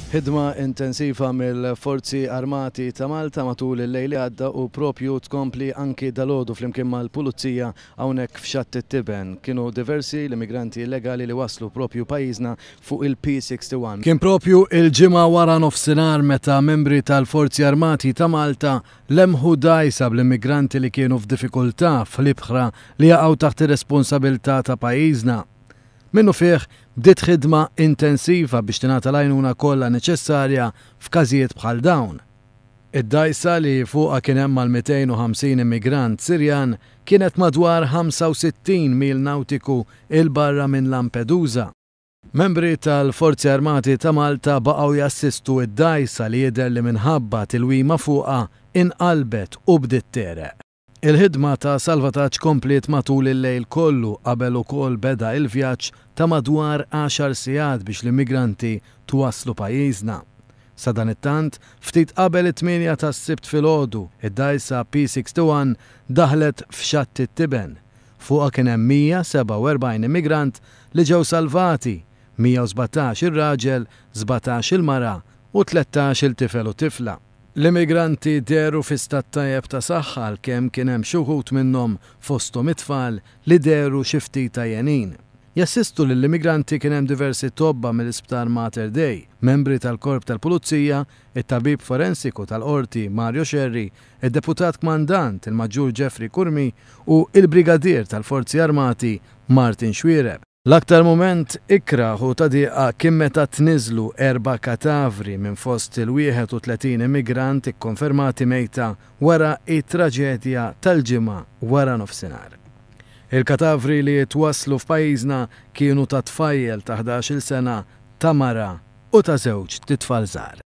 Ħidma intensiva mill-Forzi Armati ta' Malta matul il-lejli għadda u propju tkompli anki dalodu flimkien mal-Pulizija hawnhekk f'Xatt it-Tiben. Kienu diversi l-immigranti illegali li waslu propju pajjiżna fuq il-P61. Kien propju il-ġimgħa wara nofsinhar meta membri tal-Forzi Armati ta' Malta lemħu dajsa bl-immigranti li kienu f'diffikultà fl-ibħra li jaqgħu taħt ir-responsabilità ta' pajjiżna. Minnu fih bdiet ħidma intensiva biex tingħata l-għajnuna kollha neċessarja f'każijiet bħal dawn. Id-dajsa li fuqha kien hemm mal-250 immigrant Sirjan kienet madwar 65 mil nautiku il barra minn Lampedusa. Membri tal-Forzi Armati ta' Malta baqgħu jassistu id-dajsa li jidher li minħabba tilwima fuqha inqalbet u bdiet tereq. Il-ħidma ta' salvataġġ komplet matul il-lejl kollu qabel ukoll beda il-vjaġġ ta' madwar 10 sigħat biex l-immigranti twasslu pajjiżna. Sa dan it-tant, ftit qabel it-8 tas-Sibt filgħodu, id-dajsa P61 daħlet f'Xatt it-Tiben. Fuqha kien hemm 147 immigrant li ġew salvati, 117 ir-raġel, 17 il-mara u 13 il-tifel u tifla. L-immigranti deru fi stat tajjeb ta' saħħa għalkemm kien hemm xi wħud minnhom fosthom it-tfal li deru xi ftit tajjenin. Jassistu lill-immigranti kien hemm diversi tobba mill-Isptar Mater Dei, membri tal-Korp tal-Pulizija, it-Tabib Forensiku tal-Qorti Mario Scerri, id-Deputat Kmandant il-Maġġur Jeffrey Kurmi u il-Brigadier tal-Forzi Armati Martin Xwiereb. L-aktar moment ikraħu ta' diqa kien meta tniżlu 4 katavri minn fost il-31 immigrant ikkonfermati mejta wara it-traġedja tal-ġimgħa wara nofsinhar. Il-katavri li twasslu f'pajjiżna kienu ta' tfajjel ta' 11-il sena, ta' mara u ta' żewġ titfal żgħar.